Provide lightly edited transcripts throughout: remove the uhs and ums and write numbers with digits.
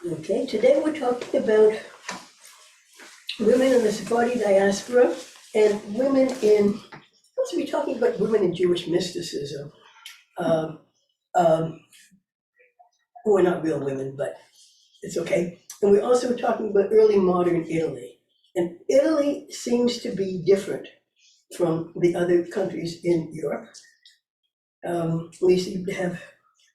Okay, today we're talking about women in the Sephardi diaspora and women in, also we're talking about women in Jewish mysticism, who are not real women, but it's okay. And we're also talking about early modern Italy. And Italy seems to be different from the other countries in Europe. We seem to have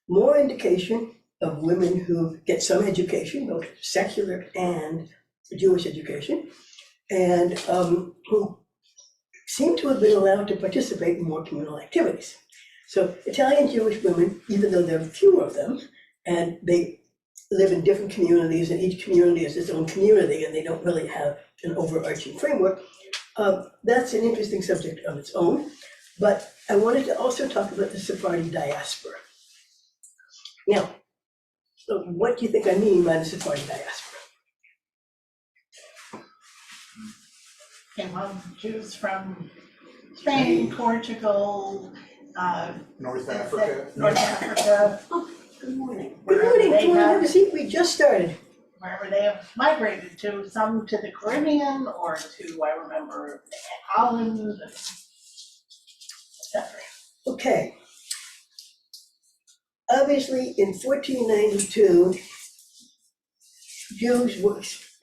more indication of women who get some education, both secular and Jewish education, and who seem to have been allowed to participate in more communal activities. So Italian Jewish women, even though there are few of them, and they live in different communities, and each community is its own community, and they don't really have an overarching framework, that's an interesting subject of its own. But I wanted to also talk about the Sephardi diaspora. Now, so what do you think I mean by the Sephardi diaspora? Jews from Spain, Portugal, North Africa. North Africa, Good morning. Wherever Good morning. they Come on, have- have a seat. We just started. wherever they have migrated to, some to the Caribbean or to, I remember, Holland, etc. Okay. Obviously, in 1492, Jews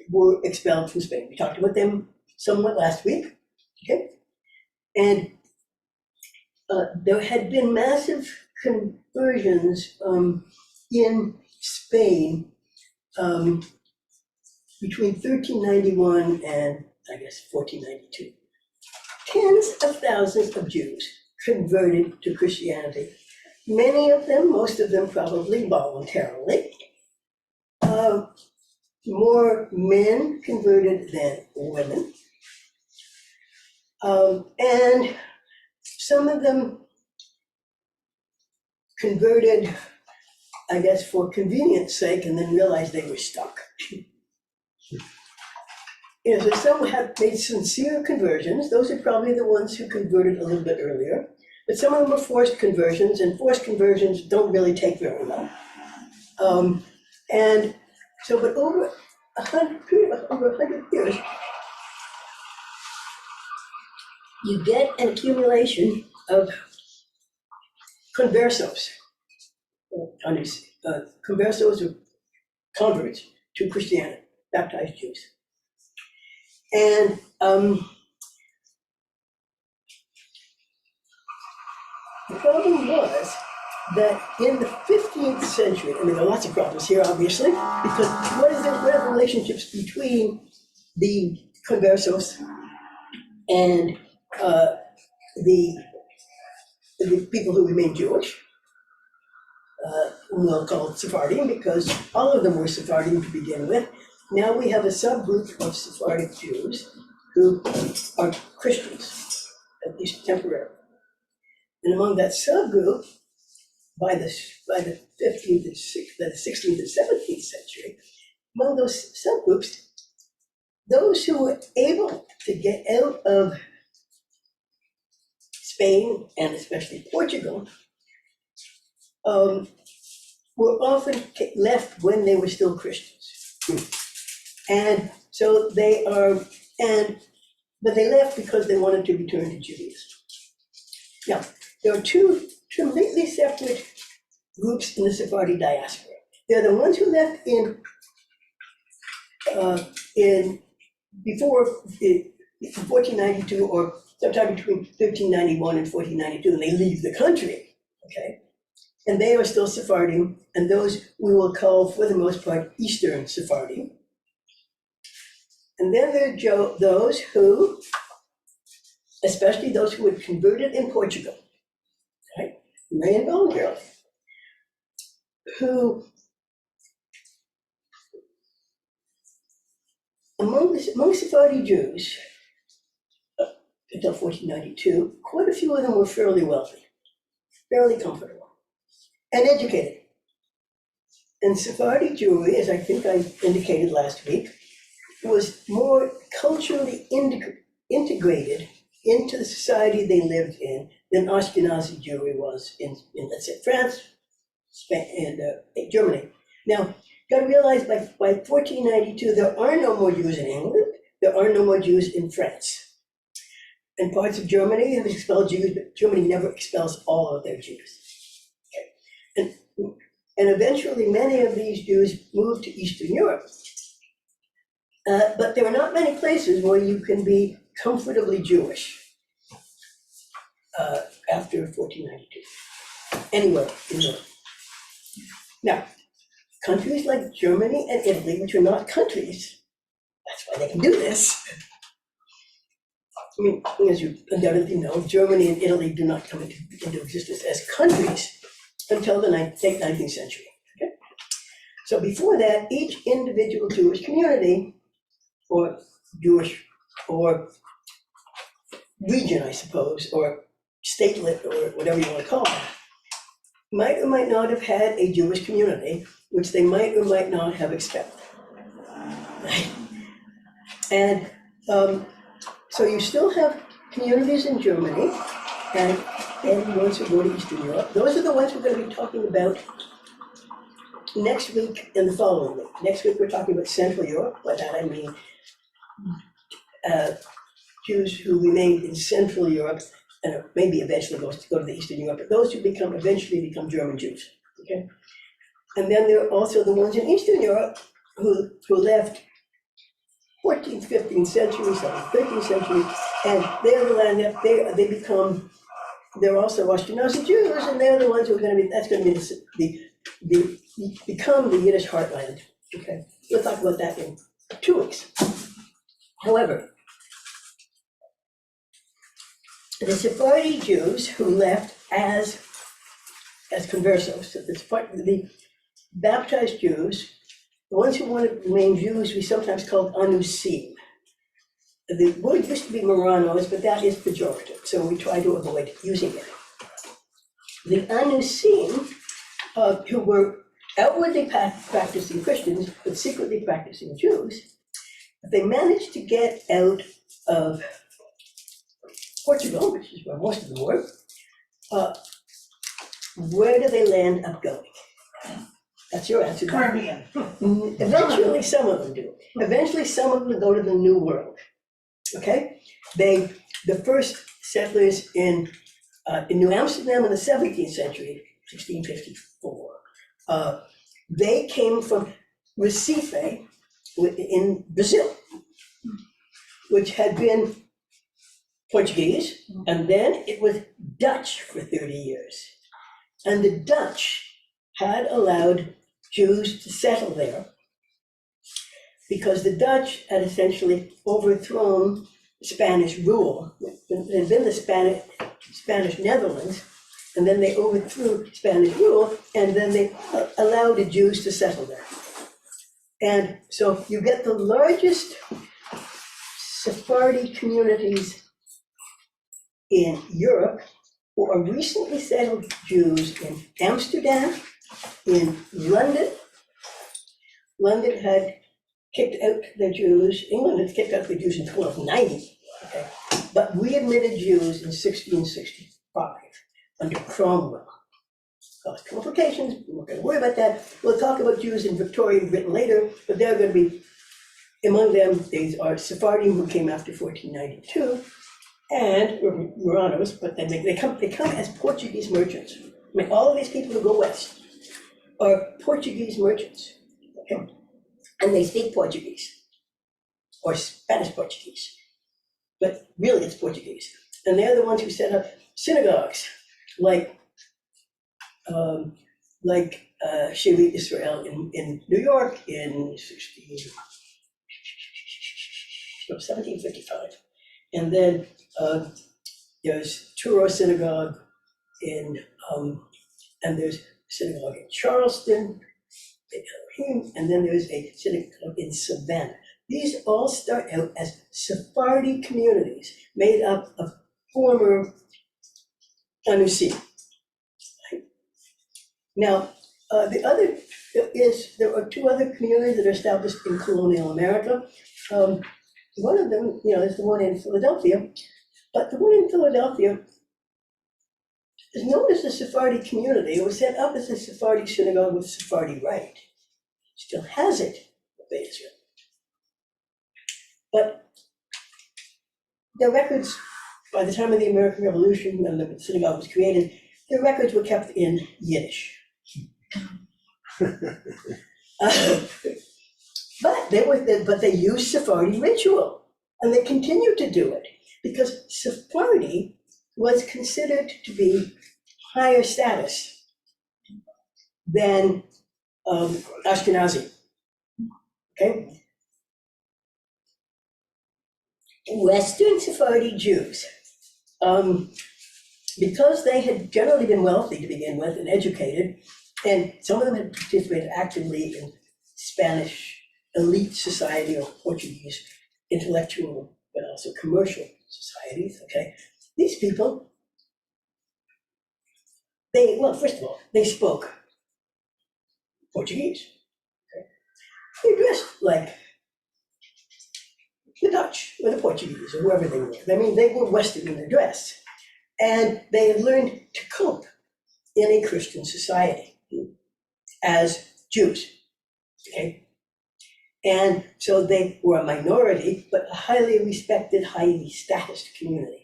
were expelled from Spain. We talked about them somewhat last week, okay? And there had been massive conversions in Spain between 1391 and, I guess, 1492. Tens of thousands of Jews converted to Christianity. Many of them, most of them probably voluntarily. More men converted than women. And some of them converted, I guess, for convenience sake, and then realized they were stuck. So some have made sincere conversions. Those are probably the ones who converted a little bit earlier. But some of them are forced conversions, and forced conversions don't really take very well. And so, but over 100 years, you get an accumulation of conversos. Conversos are converts to Christianity, baptized Jews. And the problem was that in the 15th century, and there are lots of problems here, obviously, because what are the relationships between the conversos and the people who remain Jewish? We'll call it Sephardim, because all of them were Sephardim to begin with. Now we have a subgroup of Sephardic Jews who are Christians, at least temporarily. And among that subgroup, by the 15th and 16th and 17th century, among those subgroups, those who were able to get out of Spain and especially Portugal were often left when they were still Christians. And so they are, but they left because they wanted to return to Judaism. Now, there are two completely separate groups in the Sephardi diaspora. They're the ones who left before 1492, or sometime between 1391 and 1492, and they leave the country, okay? And they are still Sephardim, and those we will call, for the most part, Eastern Sephardim. And then there are those who, especially those who had converted in Portugal, right, very involuntarily, who, among Sephardi Jews, until 1492, quite a few of them were fairly wealthy, fairly comfortable, and educated. And Sephardi Jewry, as I think I indicated last week, was more culturally integrated into the society they lived in than Ashkenazi Jewry was in let's say, France, Spain, and Germany. Now, You gotta realize by 1492, there are no more Jews in England, there are no more Jews in France. And parts of Germany have expelled Jews, but Germany never expels all of their Jews. Okay. And eventually many of these Jews moved to Eastern Europe. But there are not many places where you can be comfortably Jewish after 1492, anywhere in Europe. Now, countries like Germany and Italy, which are not countries, that's why they can do this. I mean, as you undoubtedly know, Germany and Italy do not come into existence as countries until the late 19th century. Okay? So before that, each individual Jewish community, or Jewish, or region, I suppose, or statelet, or whatever you want to call it, might or might not have had a Jewish community, which they might or might not have expelled. Right? And so you still have communities in Germany, and ones who go to Eastern Europe. Those are the ones we're going to be talking about next week and the following week. Next week, we're talking about Central Europe. By that I mean Jews who remained in Central Europe and maybe eventually go to the Eastern Europe, but those who eventually become German Jews, okay? And then there are also the ones in Eastern Europe who left 14th, 15th century, 17th, 13th century, and they're the land that they're also Ashkenazi Jews, and they're the ones who are going to be, that's going to be become the Yiddish heartland, okay? We'll talk about that in 2 weeks. However, the Sephardi Jews who left as conversos, the baptized Jews, the ones who wanted to remain Jews, we sometimes called anusim. The word used to be Moranos, but that is pejorative, so we try to avoid using it. The anusim, who were outwardly practicing Christians, but secretly practicing Jews, they managed to get out of Portugal, which is where most of them were. Where do they land up going? That's your answer. Caribbean. Eventually, some of them do. Eventually, some of them go to the New World. Okay? The first settlers in New Amsterdam in the 17th century, 1654, they came from Recife in Brazil, which had been Portuguese, and then it was Dutch for 30 years. And the Dutch had allowed Jews to settle there because the Dutch had essentially overthrown Spanish rule. It had been the Spanish Netherlands, and then they overthrew Spanish rule, and then they allowed the Jews to settle there. And so you get the largest Sephardi communities in Europe who are recently settled Jews in Amsterdam, in London. London had kicked out the Jews, England had kicked out the Jews in 1290, okay? But readmitted Jews in 1665 under Cromwell. Caused complications, we're not going to worry about that. We'll talk about Jews in Victorian Britain later, but they're going to be, among them, these are Sephardim who came after 1492, and Moranos, but then they come as Portuguese merchants. I mean, all of these people who go west are Portuguese merchants, okay? And they speak Portuguese, or Spanish Portuguese, but really it's Portuguese. And they're the ones who set up synagogues, like Shevet Israel in New York in 1755. And then there's Truro Synagogue and there's a synagogue in Charleston, and then there's a synagogue in Savannah. These all start out as Sephardi communities made up of former Anusim. Right? Now, there are 2 other communities that are established in colonial America. One of them, is the one in Philadelphia, but the one in Philadelphia is known as the Sephardi community. It was set up as a Sephardi synagogue with Sephardi rite. It's still has it, Israel. But their records, by the time of the American Revolution, when the synagogue was created, their records were kept in Yiddish. But they used Sephardi ritual, and they continued to do it because Sephardi was considered to be higher status than Ashkenazi. Okay, Western Sephardi Jews, because they had generally been wealthy to begin with and educated, and some of them had participated actively in Spanish elite society or Portuguese intellectual, but also commercial societies, okay? These people, first of all, they spoke Portuguese. Okay? They dressed like the Dutch or the Portuguese or whoever they were. I mean, they were Western in their dress. And they had learned to cope in a Christian society as Jews, okay? And so they were a minority, but a highly respected, highly statused community.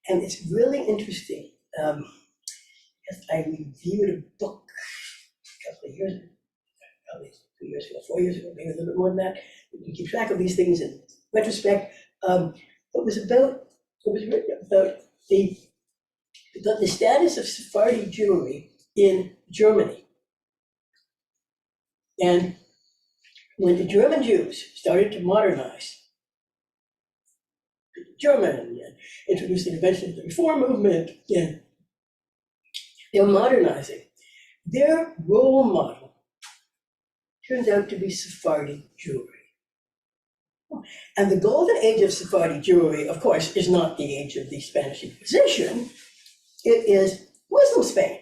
And it's really interesting. I reviewed a book a couple of years ago, probably 2 years ago, 4 years ago, maybe a little bit more than that. You keep track of these things in retrospect. It was written about the status of Sephardi Jewry in Germany. And when the German Jews started to modernize German and introduced the invention of the Reform movement, and they're modernizing, their role model turns out to be Sephardi Jewry. And the golden age of Sephardi Jewry, of course, is not the age of the Spanish Inquisition. It is Muslim Spain.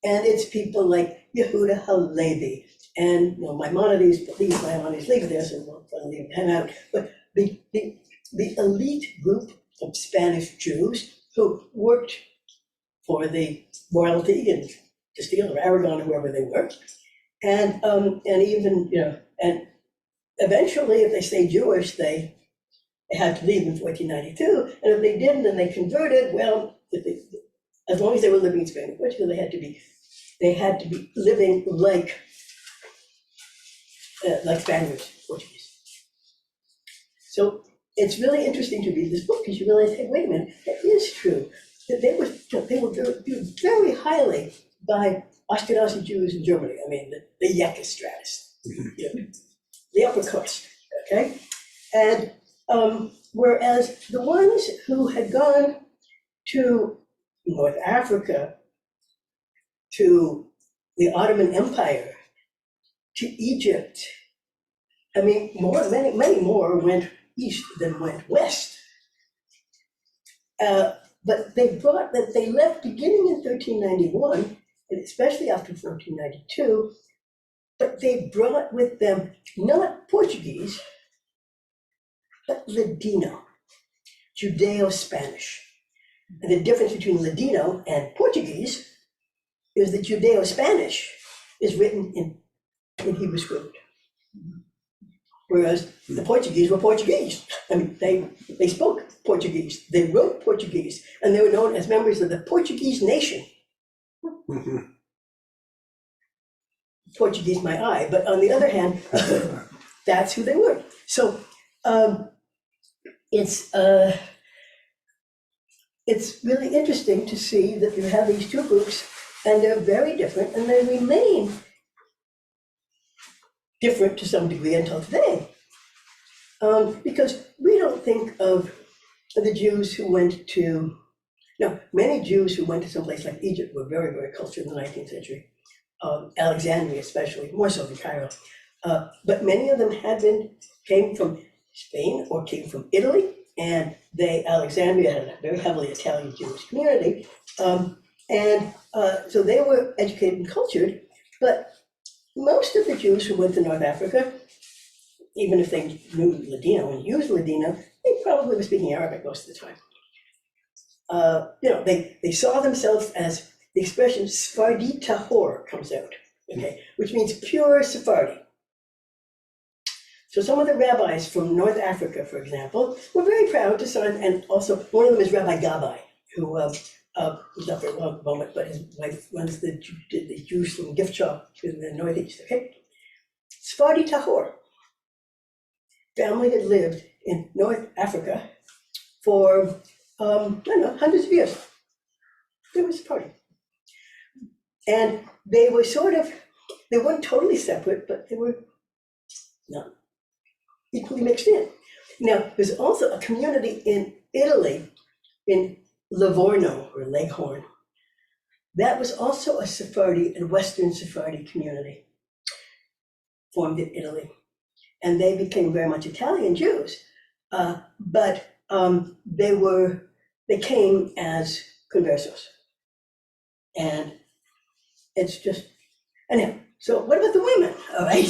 And it's people like Yehuda Halevi and Maimonides, leave this and we'll leave him out. But the elite group of Spanish Jews who worked for the royalty in Castile or Aragon or wherever they were, and even and eventually, if they stayed Jewish, they had to leave in 1492, and if they didn't and they converted, well, as long as they were living in Spain or Portugal, they had to be living like Spaniards, Portuguese. So it's really interesting to read this book because you realize, hey, wait a minute, that is true. That they were viewed very highly by Ashkenazi Jews in Germany. I mean, the Yekka stratus, the upper crust, okay? And whereas the ones who had gone to North Africa, to the Ottoman Empire, to Egypt, I mean, many more went east than went west. But they left beginning in 1391, and especially after 1492, but they brought with them not Portuguese, but Ladino, Judeo-Spanish. And the difference between Ladino and Portuguese is that Judeo-Spanish is written in Hebrew script, whereas the Portuguese were Portuguese. I mean, they spoke Portuguese, they wrote Portuguese, and they were known as members of the Portuguese nation. Portuguese my eye, but on the other hand, that's who they were. So it's really interesting to see that you have these two groups, and they're very different, and they remain different to some degree until today. Because we don't think of the Jews who went to, many Jews who went to some place like Egypt were very, very cultured in the 19th century. Alexandria especially, more so than Cairo. But many of them came from Spain or came from Italy, and Alexandria had a very heavily Italian Jewish community. So they were educated and cultured, but most of the Jews who went to North Africa, even if they knew Ladino and used Ladino, they probably were speaking Arabic most of the time. They saw themselves as the expression Sfardi Tahor comes out okay, which means pure Sephardi. So some of the rabbis from North Africa, for example, were very proud to sign, and also one of them is Rabbi Gabai, who was not for a long moment, but his wife runs the Jerusalem gift shop in the Northeast, okay? Sephardi Tahor, family that lived in North Africa for, I don't know, hundreds of years. They were Sephardi. And they were they weren't totally separate, but they were not equally mixed in. Now, there's also a community in Italy, in Livorno or Leghorn, that was also a Sephardi and Western Sephardi community formed in Italy. And they became very much Italian Jews, but they came as conversos. And it's just, anyhow, so what about the women, all right?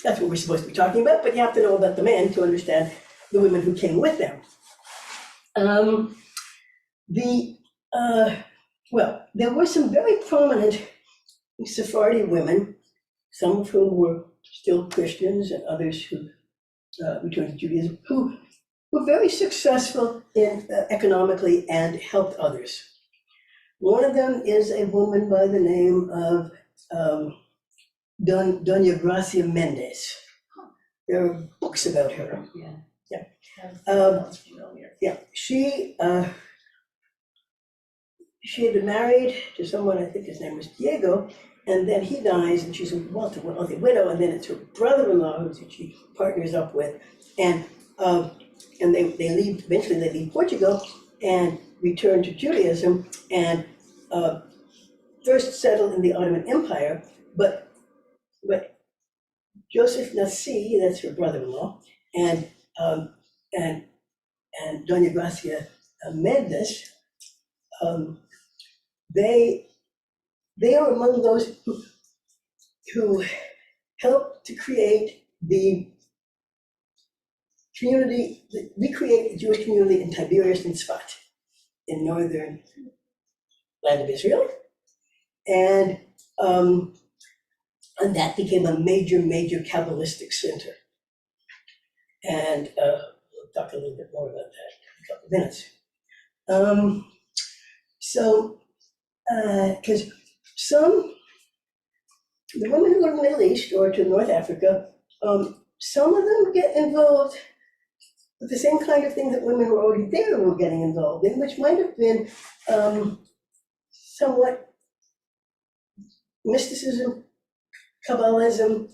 That's what we're supposed to be talking about, but you have to know about the men to understand the women who came with them. Well, there were some very prominent Sephardi women, some of whom were still Christians and others who returned to Judaism, who were very successful economically and helped others. One of them is a woman by the name of Doña Gracia Mendez. There are books about her. Yeah. Sounds familiar. Yeah, she had been married to someone, I think his name was Diego, and then he dies, and she's a wealthy widow, and then it's her brother-in-law who she partners up with, and they leave. Eventually, they leave Portugal and return to Judaism, and first settle in the Ottoman Empire, but Joseph Nassi, that's her brother-in-law, and Doña Gracia Mendes, they are among those who helped to create the community, recreate the Jewish community in Tiberias and Tzfat, in northern land of Israel. And that became a major Kabbalistic center. And we'll talk a little bit more about that in a couple of minutes. Because the women who go to the Middle East or to North Africa, some of them get involved with the same kind of thing that women who were already there were getting involved in, which might have been somewhat mysticism, Kabbalism,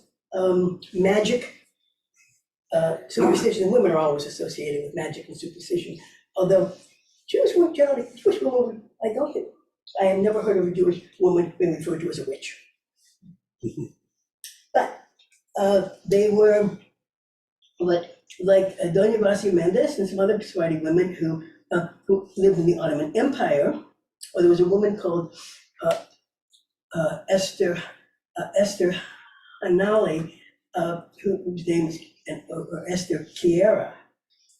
magic, superstition. Women are always associated with magic and superstition, although Jewish women, I have never heard of a Jewish woman being referred to as a witch. But they were, like Doña Gracia Mendes and some other Sephardi women who lived in the Ottoman Empire, or there was a woman called Esther Anali, whose name is or Esther Kiera,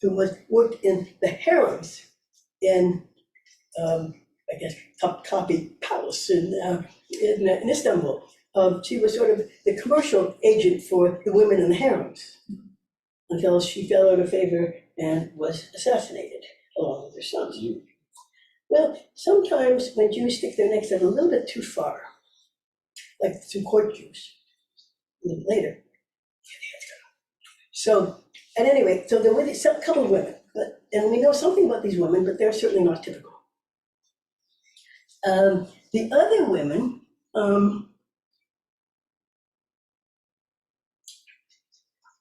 who worked in the harems in I guess Topkapi Palace in Istanbul. She was sort of the commercial agent for the women in the harems until she fell out of favor and was assassinated along with her sons. Well, sometimes when Jews stick their necks out a little bit too far, like some court Jews, a little later. So, at any rate, so there were a couple of women, and we know something about these women, but they're certainly not typical. The other women,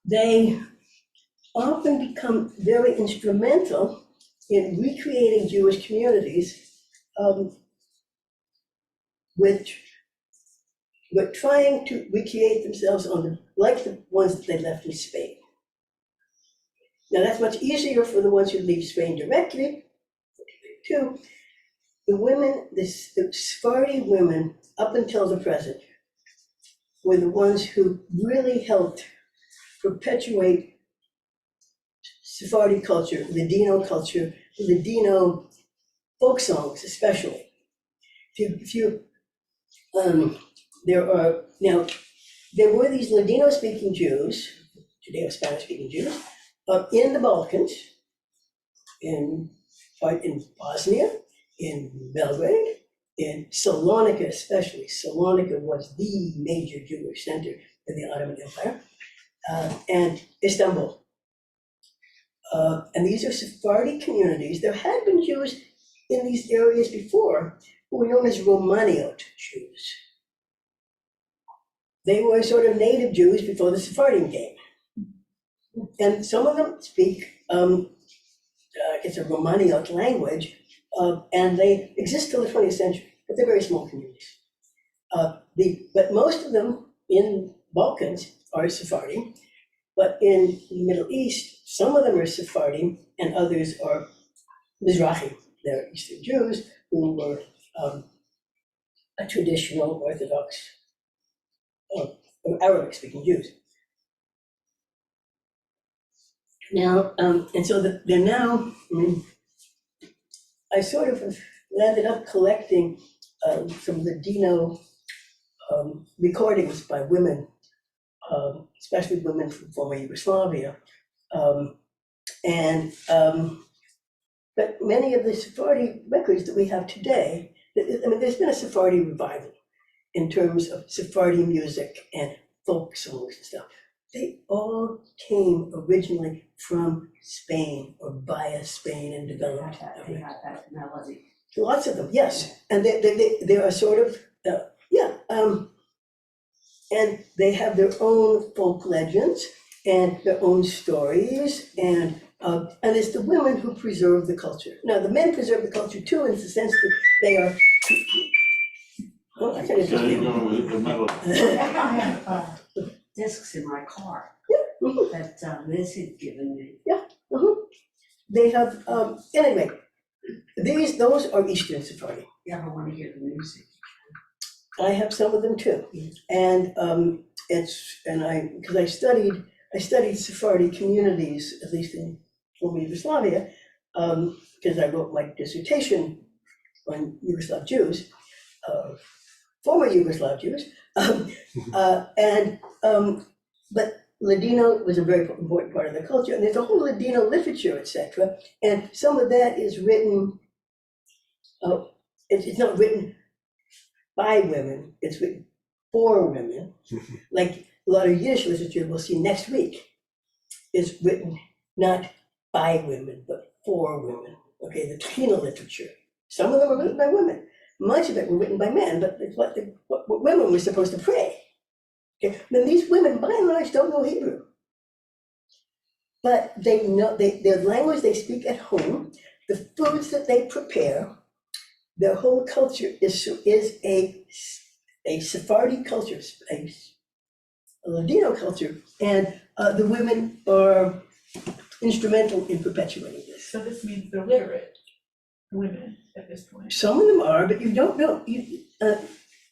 they often become very instrumental in recreating Jewish communities, which were trying to recreate themselves like the ones that they left in Spain. Now that's much easier for the ones who leave Spain directly, too. The Sephardi women, up until the present, were the ones who really helped perpetuate Sephardi culture, Ladino folk songs especially. If you there were these Ladino-speaking Jews, Judeo-Spanish-speaking Jews, in the Balkans, in Bosnia, in Belgrade, in Salonika especially. Salonika was the major Jewish center in the Ottoman Empire, and Istanbul. And these are Sephardi communities. There had been Jews in these areas before who were known as Romaniot Jews. They were sort of native Jews before the Sephardim came. And some of them speak, it's a Romaniot language, and they exist till the 20th century, but they're very small communities. But most of them in Balkans are Sephardim, but in the Middle East, some of them are Sephardim and others are Mizrahi. They're Eastern Jews who were a traditional Orthodox or Arabic-speaking Jews. Now, and so they're now, I sort of landed up collecting some Ladino recordings by women, especially women from former Yugoslavia. But many of the Sephardi records that we have today, there's been a Sephardi revival in terms of Sephardi music and folk songs and stuff. They all came originally from Spain or via Spain and developed. They had that melody. Lots of them, yes. And they are sort of, and they have their own folk legends and their own stories, and it's the women who preserve the culture. Now, the men preserve the culture too, in the sense that they are. Oh, I can't So you go with the metal. I have discs in my car Mhm, that Liz had given me. mhm. They have, anyway, those are Eastern Sephardi. You ever want to hear the music? I have some of them too. And because I studied Sephardi communities, at least in former Yugoslavia, because I wrote my dissertation on Yugoslav Jews, former Yugoslav Jews. But Ladino was a very important part of the culture, and there's a whole Ladino literature, etc. And some of that is written, it's not written by women, it's written for women. Like a lot of Yiddish literature we'll see next week is written not by women, but for women. Okay, the Tchina literature. Some of them are written by women. Much of it were written by men, but it's what women were supposed to pray. Okay, then these women, by and large, don't know Hebrew. But they know their language they speak at home, the foods that they prepare, their whole culture is a Sephardi culture, a Ladino culture, and the women are instrumental in perpetuating this. So this means they're literate, women at this point. Some of them are, but you don't know.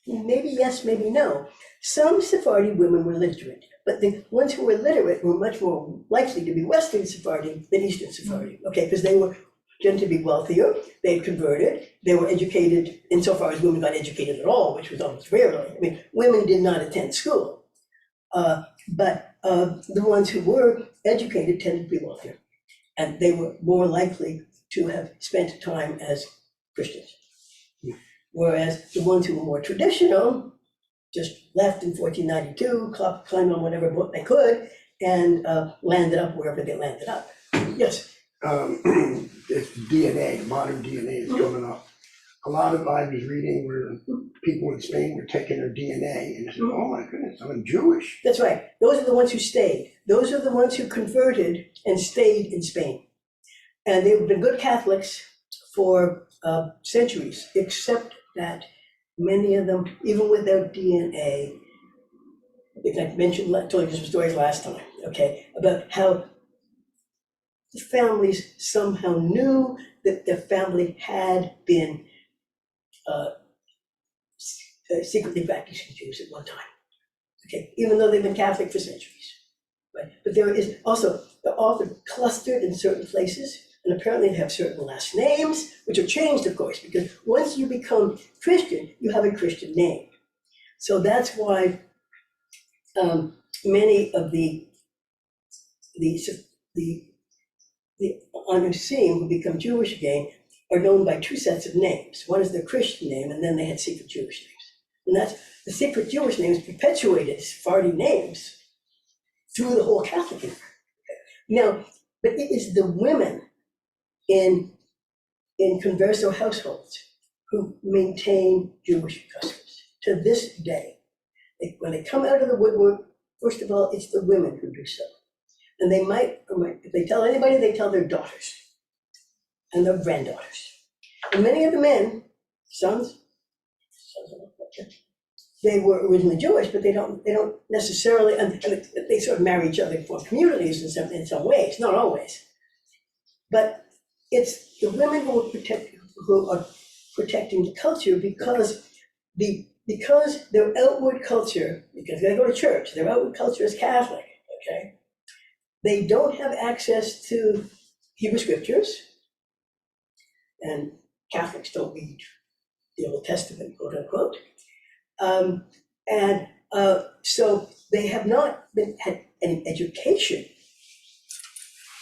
Maybe yes, maybe no. Some Sephardi women were literate, but the ones who were literate were much more likely to be Western Sephardi than Eastern Sephardi, okay, because they were tend to be wealthier, they had converted, they were educated insofar as women got educated at all, which was almost rarely. I mean, women did not attend school, but the ones who were educated tended to be wealthier, and they were more likely to have spent time as Christians. Whereas the ones who were more traditional just left in 1492, climbed on whatever boat they could, and landed up wherever they landed up. Yes. It's DNA, modern DNA is coming up. A lot of I was reading where people in Spain were taking their DNA and said, oh my goodness, I'm Jewish. That's right. Those are the ones who stayed. Those are the ones who converted and stayed in Spain. And they've been good Catholics for centuries, except that many of them, even with their DNA, I think I mentioned, told you some stories last time, okay, about how the families somehow knew that their family had been secretly practicing Jews at one time, okay, even though they've been Catholic for centuries, right? But there is also, they're often clustered in certain places, and apparently they have certain last names, which are changed, of course, because once you become Christian, you have a Christian name. So that's why many of the on the scene who become Jewish again are known by two sets of names. One is their Christian name, and then they had secret Jewish names. And that's the secret Jewish names perpetuated Sephardi names through the whole Catholic empire. Now, but it is the women in converso households who maintain Jewish customs to this day. When they come out of the woodwork, first of all, it's the women who do so. And they might, if they tell anybody, they tell their daughters and their granddaughters. And many of the men, sons, they were originally Jewish, but they don't necessarily, and they sort of marry each other for communities in some ways, not always. But it's the women who are protecting the culture because their outward culture, because they go to church, their outward culture is Catholic, okay? They don't have access to Hebrew scriptures, and Catholics don't read the Old Testament, quote unquote. So they have not had any education.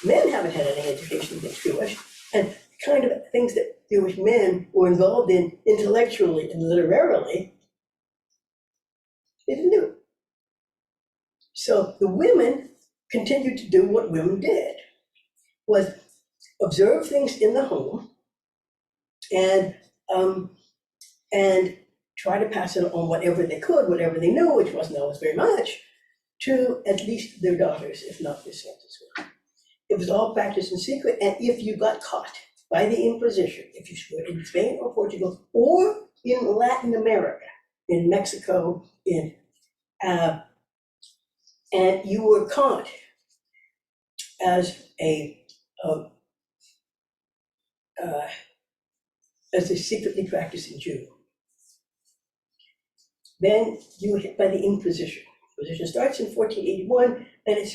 Men haven't had any education against Jewish, and kind of things that Jewish men were involved in intellectually and literarily, they didn't do. So the women continued to do what women did, was observe things in the home and try to pass it on whatever they could, whatever they knew, which wasn't always very much, to at least their daughters, if not their sons as well. It was all practiced in secret, and if you got caught by the Inquisition, if you were in Spain or Portugal or in Latin America, in Mexico, and you were caught as a secretly practicing Jew, then you were hit by the Inquisition. The Inquisition starts in 1481, and it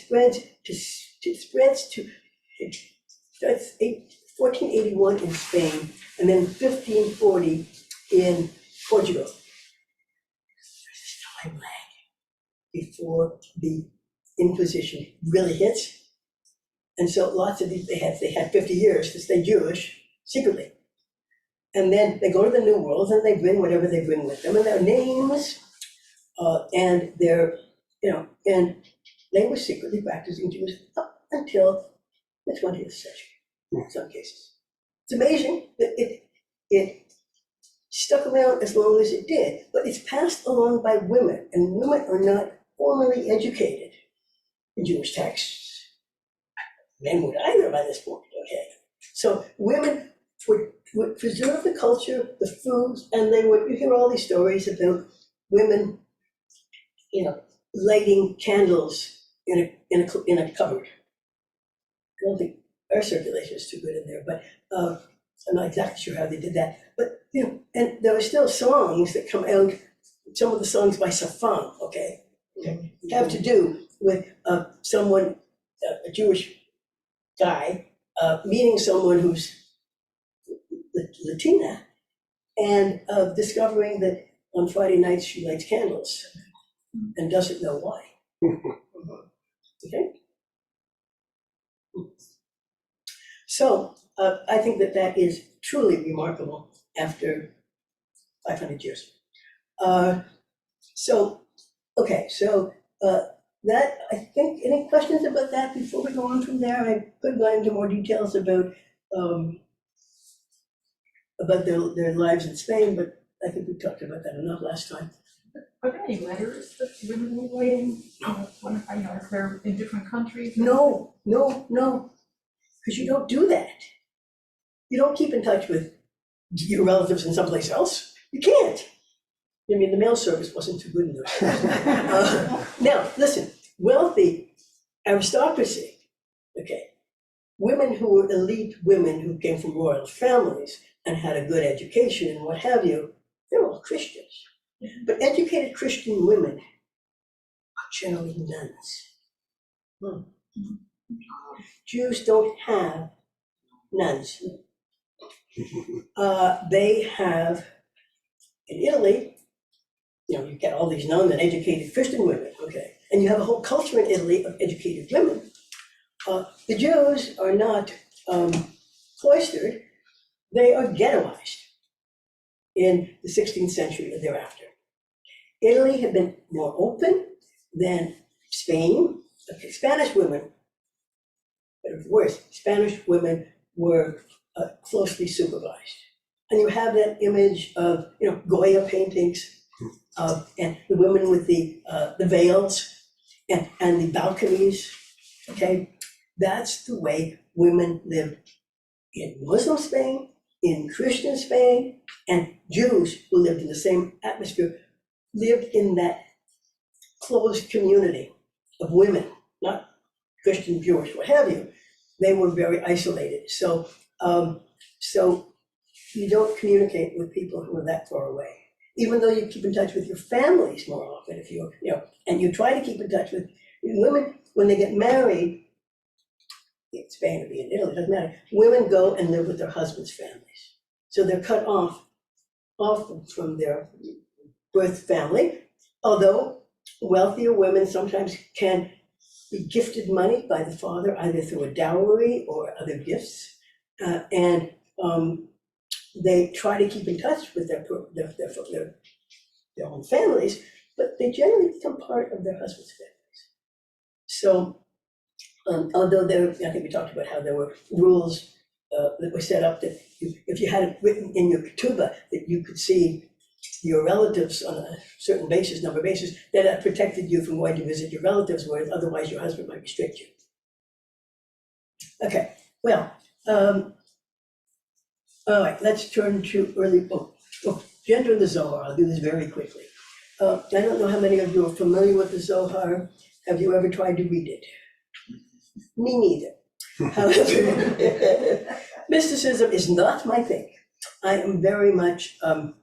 starts 1481 in Spain, and then 1540 in Portugal. There's this time lag before the Inquisition really hits. And so lots of these, they had 50 years to stay Jewish secretly. And then they go to the New World and they bring whatever they bring with them, and their names, and their, and they were secretly practicing Jews up until the 20th century, in some cases. It's amazing that it stuck around as long as it did, but it's passed along by women, and women are not formally educated in Jewish texts. Men would either by this point, okay? So women would preserve the culture, the foods, and you hear all these stories about women, lighting candles in a cupboard. I don't think air circulation is too good in there, but I'm not exactly sure how they did that. But, and there are still songs that come out, some of the songs by Safan, okay, have to do with someone, a Jewish guy, meeting someone who's Latina, and discovering that on Friday nights she lights candles and doesn't know why. Okay? So I think that is truly remarkable after 500 years. That, I think, any questions about that before we go on from there? I could go into more details about their lives in Spain, but I think we talked about that enough last time. Are there any letters that women were writing? If they're in different countries? No, because you don't do that. You don't keep in touch with your relatives in someplace else. You can't. I mean, the mail service wasn't too good in those days. Now, listen, wealthy aristocracy, okay, women who were elite women who came from royal families and had a good education and what have you, they're all Christians. But educated Christian women are generally nuns. Jews don't have nuns. They have, in Italy, you get all these nuns and educated Christian women, okay, and you have a whole culture in Italy of educated women. The Jews are not cloistered, they are ghettoized in the 16th century or thereafter. Italy had been more open than Spain. Okay, Spanish women, but worse, Spanish women were closely supervised. And you have that image of, Goya paintings, and the women with the veils and the balconies, okay? That's the way women lived in Muslim Spain, in Christian Spain, and Jews who lived in the same atmosphere lived in that closed community of women, not Christian, Jewish, what have you. They were very isolated. So you don't communicate with people who are that far away, even though you keep in touch with your families more often. If you and you try to keep in touch with women when they get married. In Spain or in Italy, it doesn't matter. Women go and live with their husbands' families, so they're cut off from their birth family. Although wealthier women sometimes can be gifted money by the father, either through a dowry or other gifts, and they try to keep in touch with their own families, but they generally become part of their husband's families. So, although I think we talked about how there were rules that were set up that if you had it written in your ketubah that you could see your relatives on a certain number basis, that protected you from going to visit your relatives, whereas otherwise your husband might restrict you. Okay, well, all right, let's turn to gender in the Zohar. I'll do this very quickly. I don't know how many of you are familiar with the Zohar. Have you ever tried to read it? Me neither. However, mysticism is not my thing. I am very much a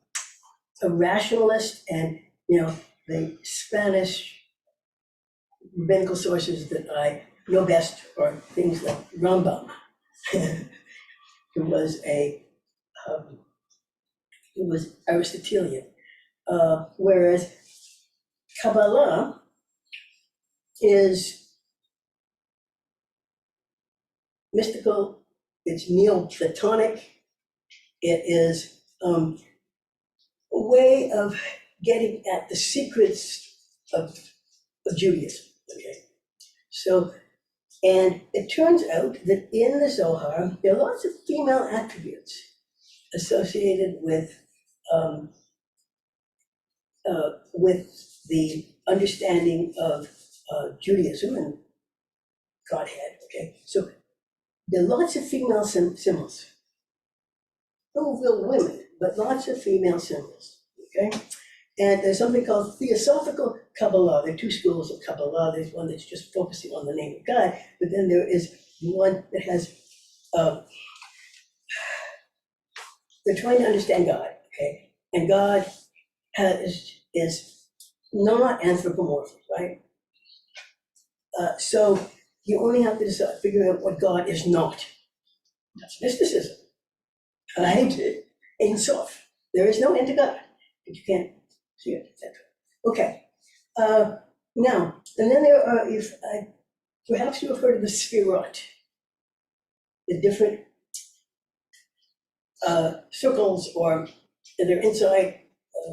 rationalist, and the Spanish rabbinical sources that I know best are things like Rambam, who was Aristotelian, whereas Kabbalah is mystical, it's Neoplatonic, it is a way of getting at the secrets of Judaism, okay? So, and it turns out that in the Zohar, there are lots of female attributes associated with the understanding of Judaism and Godhead, okay? So there are lots of female symbols. No real women, but lots of female symbols, okay? And there's something called Theosophical Kabbalah. There are two schools of Kabbalah. There's one that's just focusing on the name of God, but then there is one that has, they're trying to understand God, okay? And God is not anthropomorphic, right? So you only have to figure out what God is not. That's mysticism, right? Ein Sof. There is no end to God, but you can't see it, etc. Okay. Now, and then there are, perhaps you have heard of the Sfirot, the different circles, or they're inside.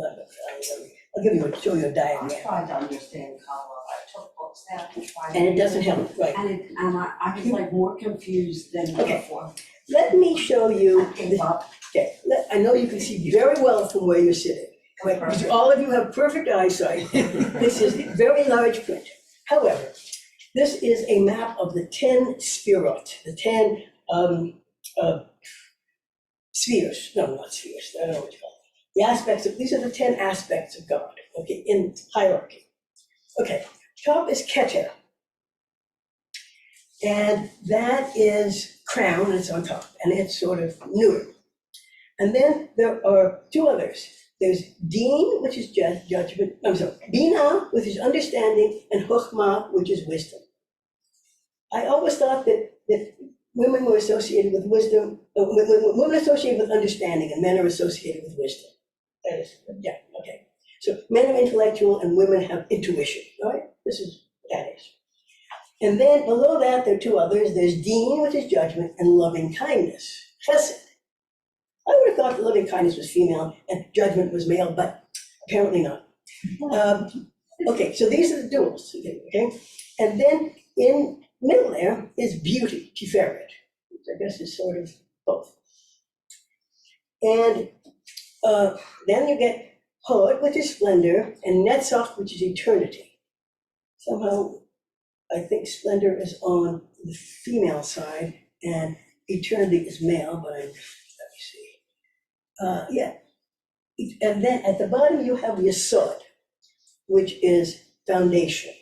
I'll show you a I diagram, tried to understand Kabbalah, I took books out and tried. and it doesn't help, right? And I was like more confused than Okay. before. Let me show you. I gave up. Okay, I know you can see very well from where you're sitting. Right, because all of you have perfect eyesight. This is very large print. However, this is a map of the 10 Sfirot, the 10 spheres. No, not spheres. I don't know what you call them. The aspects of, these are the 10 aspects of God, okay, in hierarchy. Okay, top is Keter. And that is crown, it's on top, and it's sort of newer. And then there are two others. There's Din, which is judgment, Bina, which is understanding, and Chokhmah, which is wisdom. I always thought that women were associated with wisdom, women are associated with understanding, and men are associated with wisdom. That is, yeah, okay. So men are intellectual and women have intuition, all right? This is what that is. And then below that, there are two others. There's deen, which is judgment, and loving kindness, chesed. I would have thought that loving kindness was female and judgment was male, but apparently not. Okay, so these are the duals, okay? And then in middle there is beauty, tiferet, which I guess is sort of both. And then you get hod, which is splendor, and netzach, which is eternity. Somehow, I think splendor is on the female side and eternity is male, but let me see. Yeah, and then at the bottom you have yesod, which is foundation.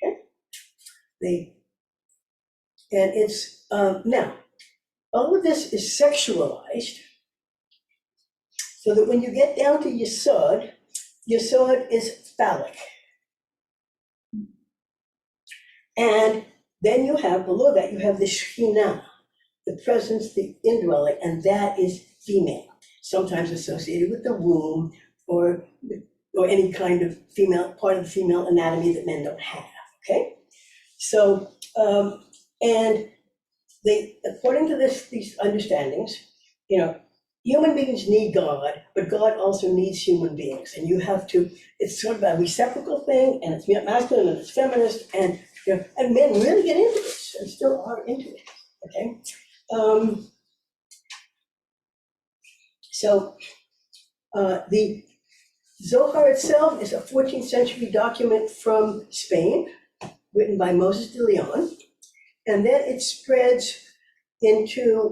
Okay, and it's now all of this is sexualized, so that when you get down to yesod, yesod is phallic. And then you have, below that, you have the Shekhinah, the presence, the indwelling, and that is female, sometimes associated with the womb or any kind of female, part of the female anatomy that men don't have, okay? So, and they, according to these understandings, human beings need God, but God also needs human beings. And you have to, it's sort of a reciprocal thing, and it's masculine and it's feminist, and and men really get into this and still are into it, okay? So the Zohar itself is a 14th century document from Spain, written by Moses de Leon, and then it spreads into,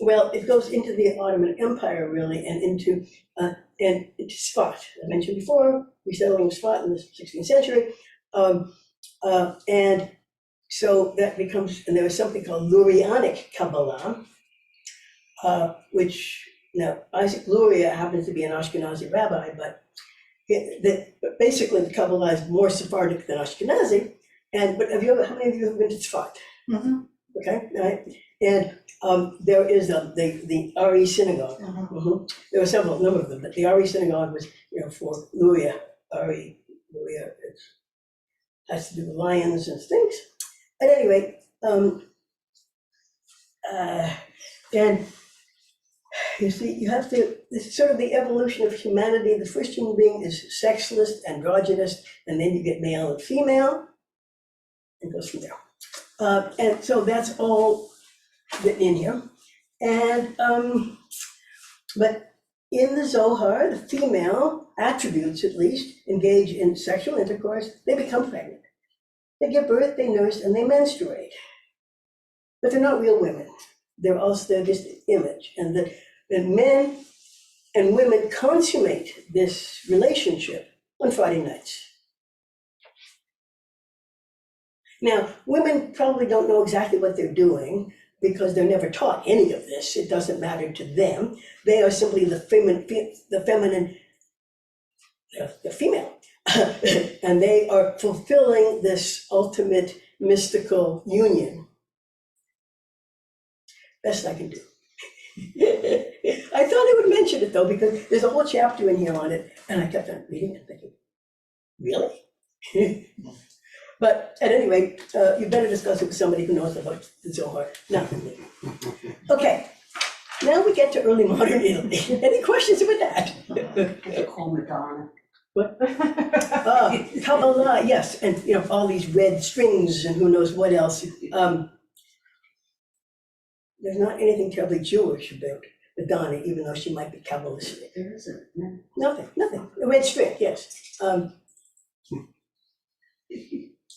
well, it goes into the Ottoman Empire really, and into Sfat. I mentioned before, resettling Sfat in the 16th century. And so that becomes, and there was something called Lurianic Kabbalah, which, now Isaac Luria happens to be an Ashkenazi rabbi, but basically the Kabbalah is more Sephardic than Ashkenazi. But how many of you have been to Tzfat? Mm-hmm. Okay, right? And there is the Ari synagogue. Mhm. There were several, number of them, but the Ari synagogue was, for Luria, Ari, Luria, it has to do with lions and things. At any rate, and you see, you have to, this is sort of the evolution of humanity. The first human being is sexless, androgynous, and then you get male and female, and goes from there. And so that's all written in here. And, but in the Zohar, the female attributes, at least, engage in sexual intercourse, they become pregnant. They give birth, they nurse, and they menstruate. But they're not real women. They're just image. And men and women consummate this relationship on Friday nights. Now, women probably don't know exactly what they're doing because they're never taught any of this. It doesn't matter to them. They are simply the feminine, the female. And they are fulfilling this ultimate mystical union. Best I can do. I thought I would mention it though, because there's a whole chapter in here on it, and I kept on reading and thinking, really? But at any rate, you better discuss it with somebody who knows about the Zohar, not with me. Okay, now we get to early modern Italy. Any questions about that? They call Madonna. What? Kabbalah, yes, and all these red strings and who knows what else. There's not anything terribly Jewish about Madonna, even though she might be Kabbalistic. There isn't, no. Nothing. A red string, yes.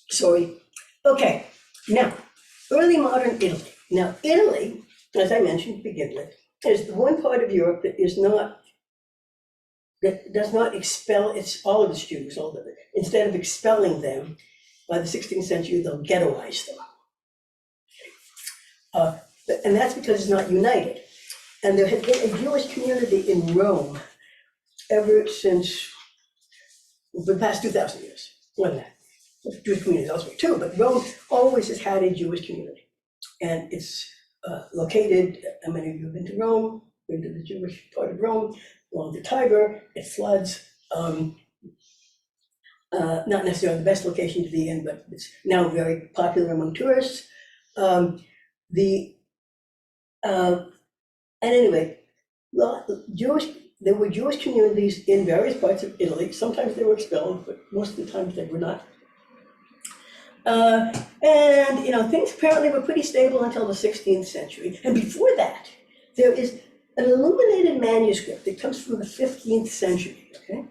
Sorry. Okay, now, early modern Italy. Now, Italy, as I mentioned to begin with, is the one part of Europe that does not expel all of its Jews, all of it. Instead of expelling them, by the 16th century, they'll ghettoize them. And that's because it's not united. And there has been a Jewish community in Rome ever since the past 2,000 years. More than that. Jewish communities elsewhere too, but Rome always has had a Jewish community. And it's located, how many of you have been to Rome, been to the Jewish part of Rome? along the Tiber, it floods. Not necessarily the best location to be in, but it's now very popular among tourists. And anyway, there were Jewish communities in various parts of Italy. Sometimes they were expelled, but most of the times they were not. And things apparently were pretty stable until the 16th century. And before that, there is an illuminated manuscript that comes from the 15th century, okay?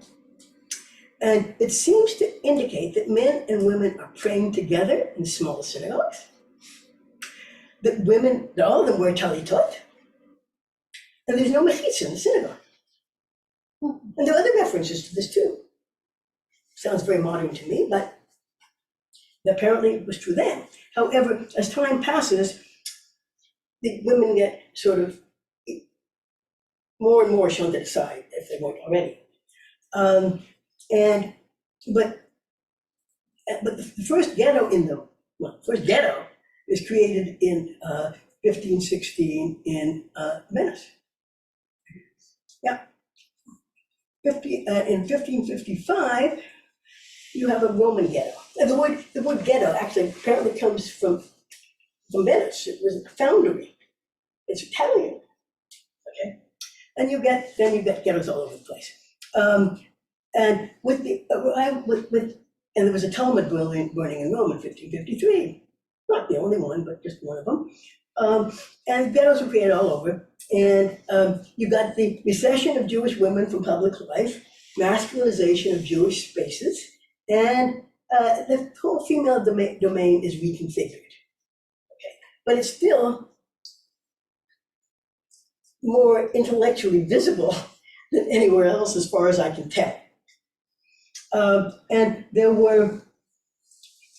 And it seems to indicate that men and women are praying together in small synagogues, that all of them wear talitot, and there's no mechitza in the synagogue. And there are other references to this too. Sounds very modern to me, but apparently it was true then. However, as time passes, the women get sort of more and more shunted aside, if they weren't already. But the first ghetto first ghetto is created in 1516 in Venice. Yeah. In 1555, you have a Roman ghetto. And the word ghetto actually apparently comes from Venice. It was a foundry. It's Italian. Okay. And you get ghettos all over the place. And and there was a Talmud burning in Rome in 1553, not the only one, but just one of them. And ghettos were created all over. And you got the recession of Jewish women from public life, masculinization of Jewish spaces, and the whole female domain is reconfigured. Okay, but it's still more intellectually visible than anywhere else, as far as I can tell. And there were,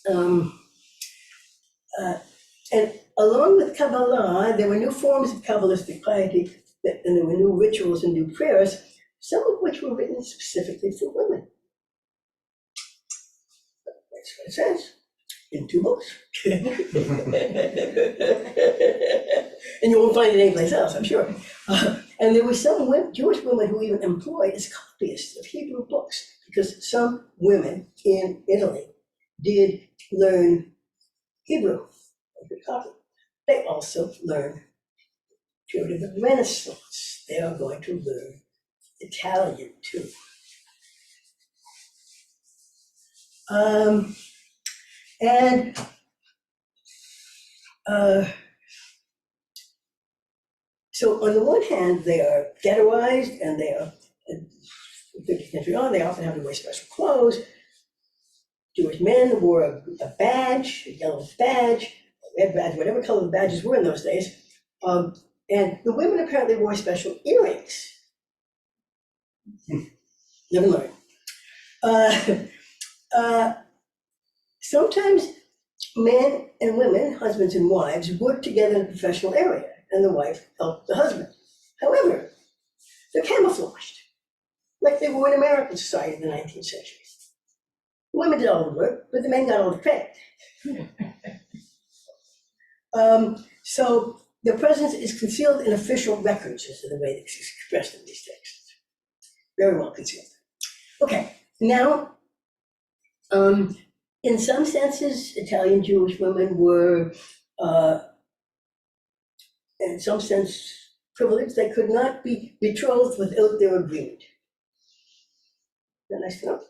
and along with Kabbalah, there were new forms of Kabbalistic piety, and there were new rituals and new prayers, some of which were written specifically for women. That's what it says in 2 books. And you won't find it anyplace else, I'm sure. And there were some Jewish women who even employed as copyists of Hebrew books, because some women in Italy did learn Hebrew and could copy. They also learned period of the Renaissance. They are going to learn Italian too. So on the one hand, they are ghettoized, and they are, in 50th century on, they often have to wear special clothes. Jewish men wore a badge, a yellow badge, a red badge, whatever color the badges were in those days. And the women apparently wore special earrings. Never learned. Sometimes men and women, husbands and wives, work together in a professional area, and the wife helped the husband. However, they're camouflaged, like they were in American society in the 19th century. The women did all the work, but the men got all the credit. So their presence is concealed in official records, is the way it's expressed in these texts. Very well concealed. Okay, now, in some senses, Italian Jewish women were, in some sense, privileged. They could not be betrothed without their agreement. Isn't that nice to know?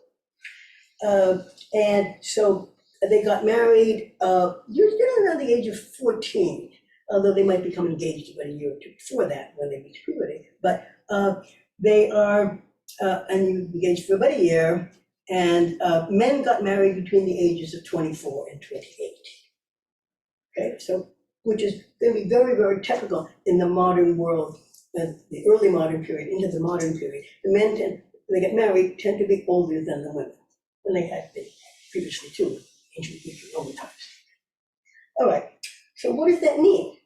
And so they got married usually around the age of 14, although they might become engaged about a year or two before that when they reach puberty. But they are, and you engaged for about a year, and men got married between the ages of 24 and 28. Okay, so which is going to be very, very typical in the modern world, the early modern period into the modern period. The men when they get married, tend to be older than the women, and they had been previously too, in ancient Greek and Roman times. All right, so what does that mean?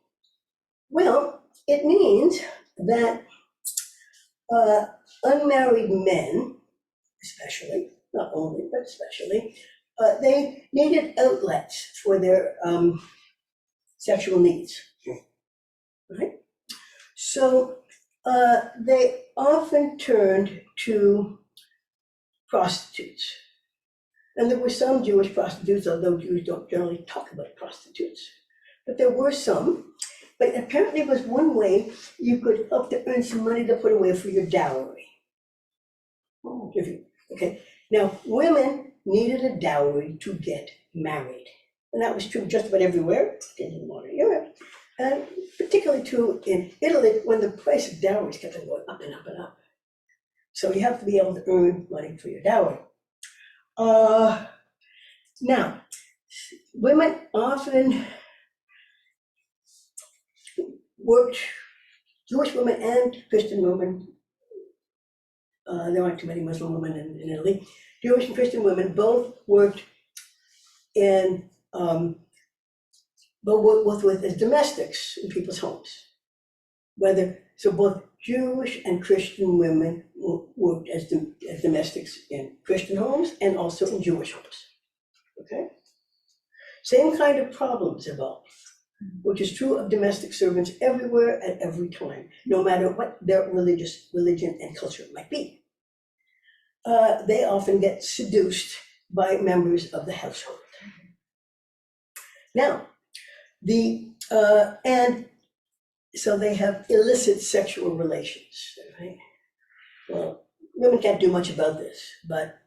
Well, it means that unmarried men, especially, not only, but especially, they needed outlets for their sexual needs, right? So they often turned to prostitutes. And there were some Jewish prostitutes, although Jews don't generally talk about prostitutes. But there were some. But apparently it was one way you could help to earn some money to put away for your dowry. Okay, now women needed a dowry to get married. And that was true just about everywhere in modern Europe. And particularly true in Italy, when the price of dowries kept on going up and up and up. So you have to be able to earn money for your dowry. Now, women often worked, Jewish women and Christian women, there aren't too many Muslim women in Italy, Jewish and Christian women both worked in, both with as domestics in people's homes. So both Jewish and Christian women worked as domestics in Christian homes and also in Jewish homes. Okay? Same kind of problems evolved, which is true of domestic servants everywhere at every time, no matter what their religion and culture might be. They often get seduced by members of the household. Now, and so they have illicit sexual relations, right? Well, women can't do much about this, but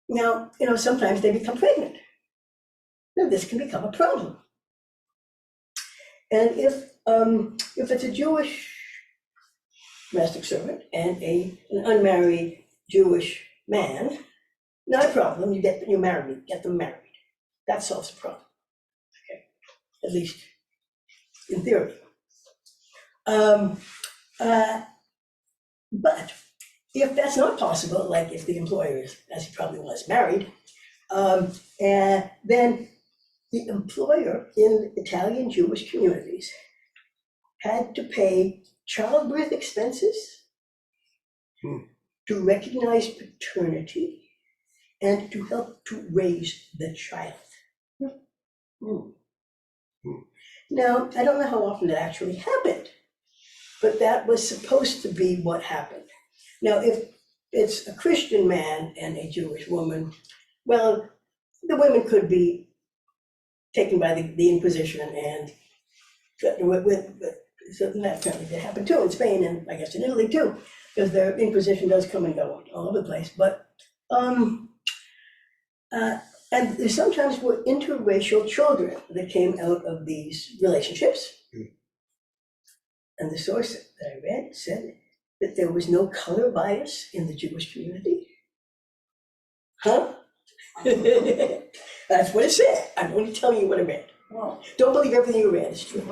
now, sometimes they become pregnant. Now, this can become a problem. And if it's a Jewish domestic servant and an unmarried Jewish man, not a problem. You get them married. That solves the problem. Okay, at least in theory. But if that's not possible, like if the employer is, as he probably was, married, then the employer in Italian Jewish communities had to pay childbirth expenses to recognize paternity and to help to raise the child. Now, I don't know how often that actually happened, but that was supposed to be what happened. Now, if it's a Christian man and a Jewish woman, well, the women could be taken by the Inquisition and so that apparently did happen too in Spain and I guess in Italy too, because the Inquisition does come and go all over the place. But and there sometimes were interracial children that came out of these relationships. And the source that I read said that there was no color bias in the Jewish community. Huh? That's what it said. I'm only telling you what I read. Well, Don't believe everything you read is true.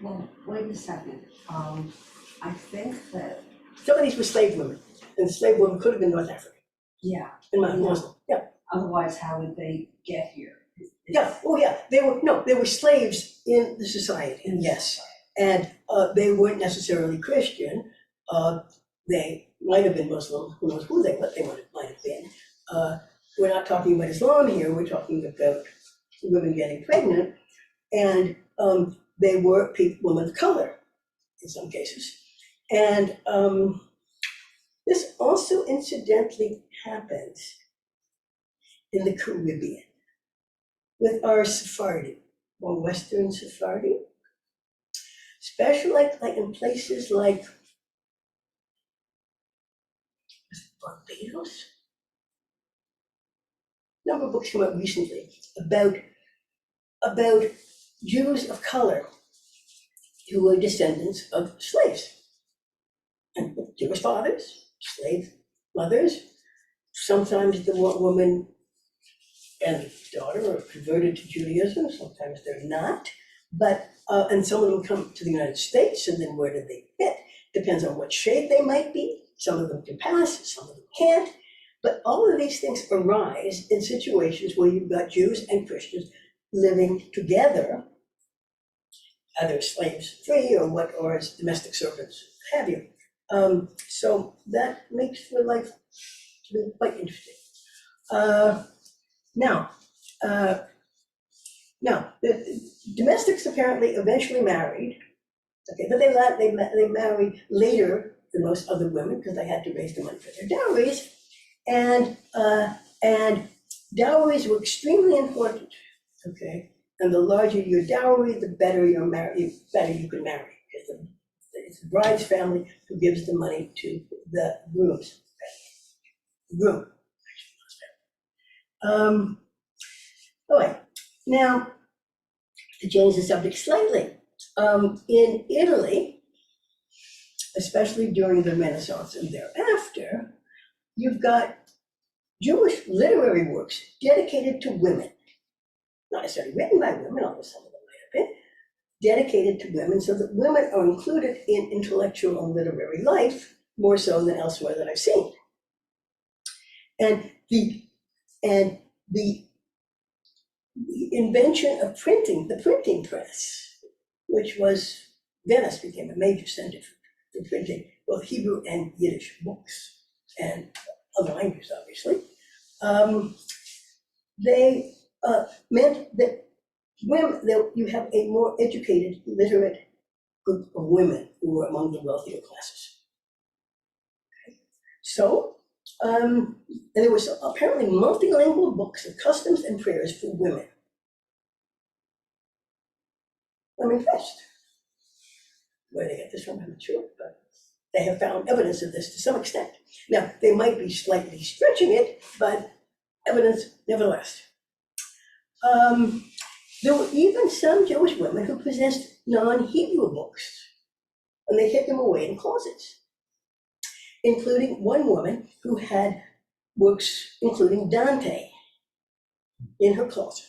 well, wait a second. I think that, Some of these were slave women, and the slave women could have been North African, yeah, in my Muslim. Yeah, otherwise how would they get here? yeah, oh yeah, they were slaves in the society, yes. And they weren't necessarily Christian. They might have been Muslim, who knows what they might have been. We're not talking about Islam here, we're talking about women getting pregnant. And they were women of color in some cases. And this also incidentally happens in the Caribbean with our Sephardi, or Western Sephardi, especially like in places like Barbados. A number of books came out recently about Jews of color who were descendants of slaves. And Jewish fathers, slave mothers, sometimes the woman and the daughter are converted to Judaism, sometimes they're not. But, and some of them come to the United States, and then where do they fit? Depends on what shade they might be. Some of them can pass, some of them can't. But all of these things arise in situations where you've got Jews and Christians living together, either slaves free or as domestic servants, what have you. So that makes for life to be quite interesting. Now, Now, the domestics apparently eventually married, okay, but they married later than most other women because they had to raise the money for their dowries, and dowries were extremely important, okay? And the larger your dowry, the better you could marry, because it's the bride's family who gives the money to the groom's groom. All right, now, to change the subject slightly, in Italy, especially during the Renaissance and thereafter, you've got Jewish literary works dedicated to women. Not necessarily written by women, although some of them might have been, dedicated to women, so that women are included in intellectual and literary life more so than elsewhere that I've seen. And the invention of printing, the printing press, which was, Venice became a major center for printing both Hebrew and Yiddish books, and other languages, obviously. They meant that you have a more educated, literate group of women who were among the wealthier classes. Okay. So, and there was apparently multilingual books of customs and prayers for women. I'm impressed. Where they get this from, I'm not sure, but they have found evidence of this to some extent. Now, they might be slightly stretching it, but evidence nevertheless. There were even some Jewish women who possessed non-Hebrew books, and they hid them away in closets, including one woman who had works including Dante in her closet.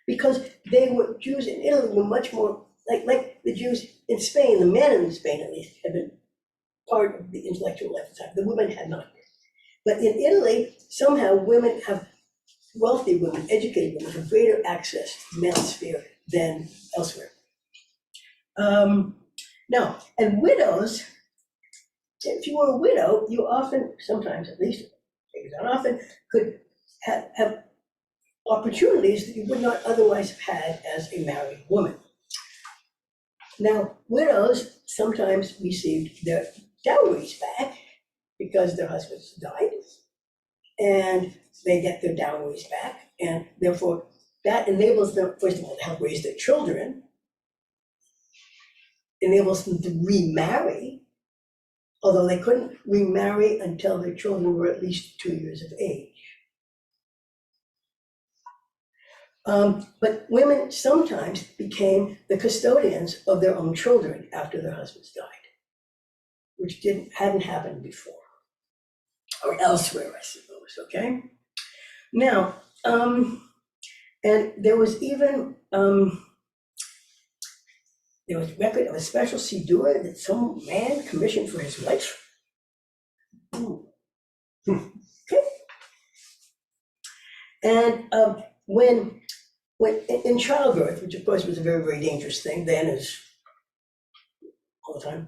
Because Jews in Italy were much more, like the Jews in Spain, the men in Spain at least, had been part of the intellectual life of the time. The women had not been. But in Italy, somehow women have, wealthy women, educated women, have greater access to the male sphere than elsewhere. Now, and widows, if you were a widow, you often, sometimes at least, maybe not often, could have opportunities that you would not otherwise have had as a married woman. Now, widows sometimes received their dowries back because their husbands died, and they get their dowries back, and therefore that enables them, first of all, to help raise their children, enables them to remarry, although they couldn't remarry until their children were at least 2 years of age. But women sometimes became the custodians of their own children after their husbands died, which hadn't happened before, or elsewhere, I suppose, okay? Now, and there was even, there was record of a special siddur that some man commissioned for his wife. Okay. And when in childbirth, which of course was a very, very dangerous thing then, as all the time,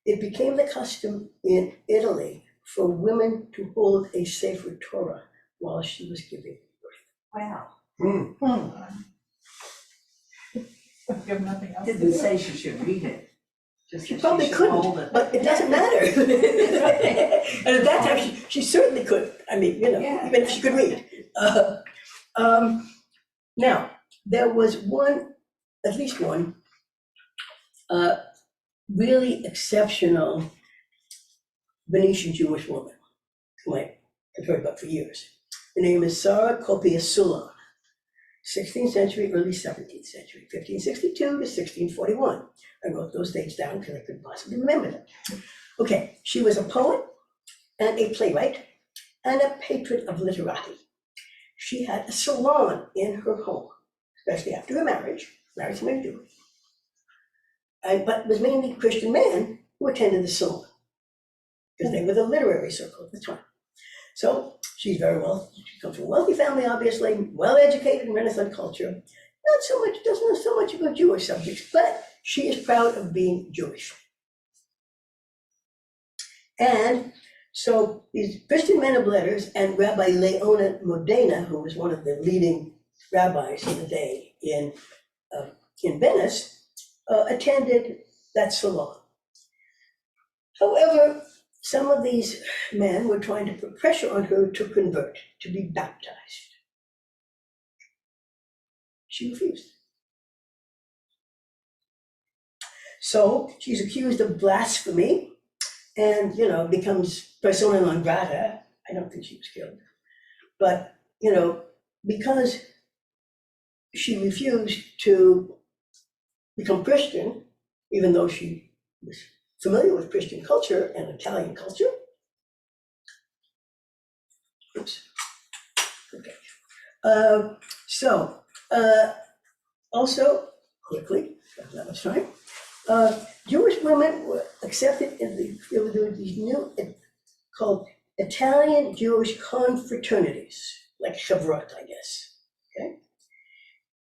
it became the custom in Italy for women to hold a Sefer Torah while she was giving birth. Wow. If you have nothing else. Didn't say she should read it. Just She that probably should hold couldn't, it. but it doesn't matter. And at that time, she certainly could. I mean, Yeah. even if she could read. Now, there was at least one, really exceptional Venetian Jewish woman who I've heard about for years. Her name is Sarah Copia Sulan, 16th century, early 17th century, 1562 to 1641. I wrote those dates down because I couldn't possibly remember them. Okay, she was a poet and a playwright and a patron of literati. She had a salon in her home, especially after her marriage, married to a Jew. But it was mainly Christian men who attended the salon, because they were the literary circle at the time. So she's very well, she comes from a wealthy family, obviously, well-educated in Renaissance culture. Doesn't know so much about Jewish subjects, but she is proud of being Jewish. And so these Christian men of letters and Rabbi Leona Modena, who was one of the leading rabbis in the day in Venice attended that salon. However, some of these men were trying to put pressure on her to convert, to be baptized. She refused. So she's accused of blasphemy and, becomes persona non grata. I don't think she was killed. But, because she refused to become Christian, even though she was familiar with Christian culture and Italian culture. Oops. Okay. Also, quickly, that was fine. Jewish women were accepted there were these new, called Italian Jewish confraternities, like Shavuot, I guess. Okay,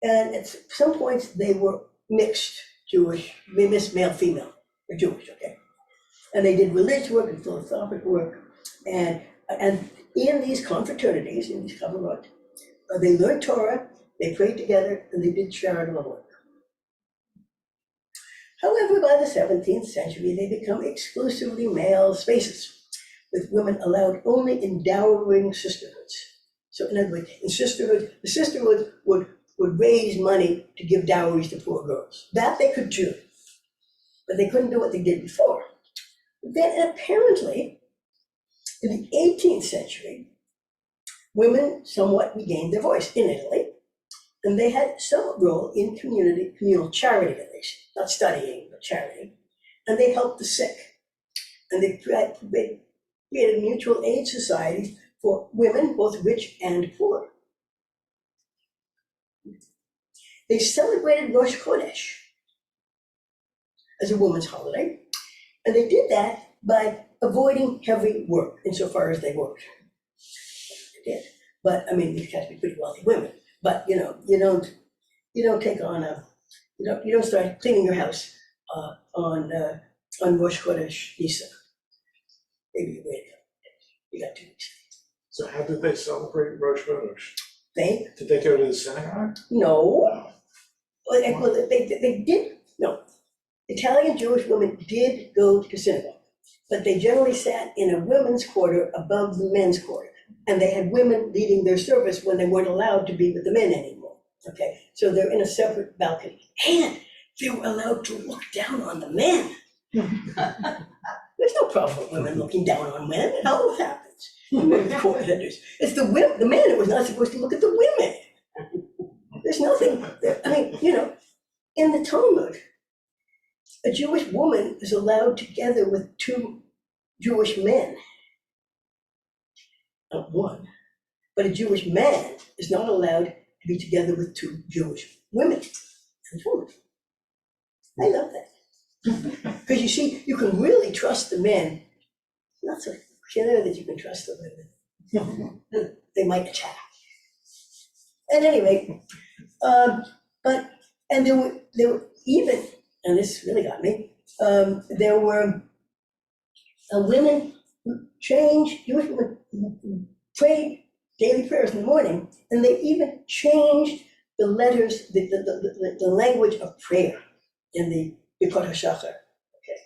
and at some points they were mixed Jewish, mixed male, female, or Jewish. Okay, and they did religious work and philosophical work, and in these confraternities, in these Shavuot, they learned Torah, they prayed together, and they did charitable work. However, by the 17th century, they become exclusively male spaces, with women allowed only in dowering sisterhoods. So in other words, in sisterhood, the sisterhood would raise money to give dowries to poor girls. That they could do, but they couldn't do what they did before. Then apparently, in the 18th century, women somewhat regained their voice in Italy, and they had some role in communal charity at least, not studying, but charity. And they helped the sick. And they created mutual aid societies for women, both rich and poor. They celebrated Rosh Chodesh as a women's holiday, and they did that by avoiding heavy work insofar as they worked. They did. But I mean, these guys be pretty wealthy women. But you don't take on you don't start cleaning your house on Rosh Chodesh Nisan. Maybe you wait. You got 2 weeks. So how did they celebrate Rosh Chodesh? Did they go to the synagogue? No. Well, they did. No. Italian Jewish women did go to synagogue, but they generally sat in a women's quarter above the men's quarter. And they had women leading their service when they weren't allowed to be with the men anymore. Okay, so they're in a separate balcony. And they were allowed to look down on the men. There's no problem with women looking down on men. It always happens. It's the men that was not supposed to look at the women. There's nothing, in the Talmud, a Jewish woman is allowed together with 2 Jewish men. Not one, but a Jewish man is not allowed to be together with 2 Jewish women. I love that. Because you see, you can really trust the men, not so clear that you can trust the women. They might attack. At any rate, there were even, and this really got me, there were women who Jewish women who prayed daily prayers in the morning, and they even changed the letters, the language of prayer in the Birkot HaShachar. Okay,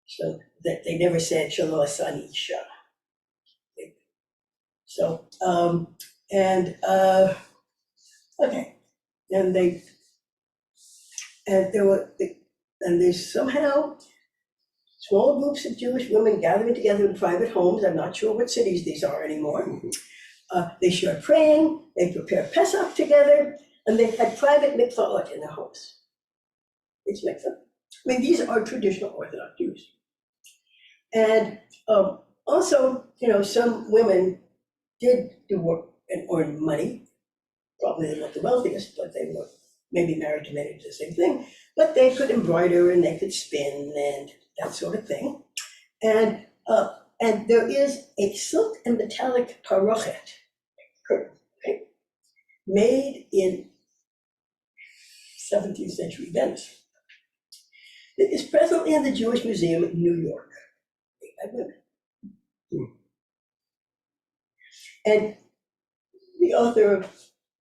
so that they never said Shalom Asani Isha. So okay, and there's somehow small groups of Jewish women gathering together in private homes. I'm not sure what cities these are anymore. They share praying, they prepare Pesach together, and they had private mikvahot in their homes. It's mikvah. I mean, these are traditional Orthodox Jews. And also, some women did do work and earn money. Probably they weren't the wealthiest, but they were maybe married to men who did the same thing. But they could embroider and they could spin and that sort of thing. And there is a silk and metallic parochet curtain, okay, made in 17th century Venice. It is presently in the Jewish Museum in New York, made by women. And the author of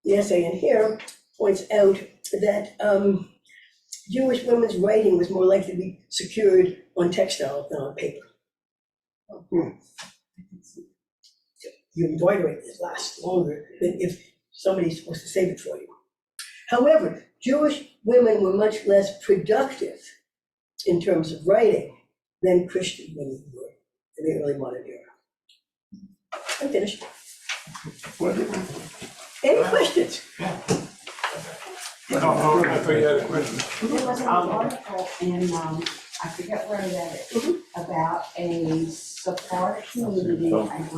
the essay in here points out that Jewish women's writing was more likely to be secured on textile than on paper. You embroider it, it lasts longer than if somebody's supposed to save it for you. However, Jewish women were much less productive in terms of writing than Christian women were in the early modern era. I'm finished. Any questions? Oh, I thought you had a question. There was an article in, I forget where I read it, about a Sephardic community, I believe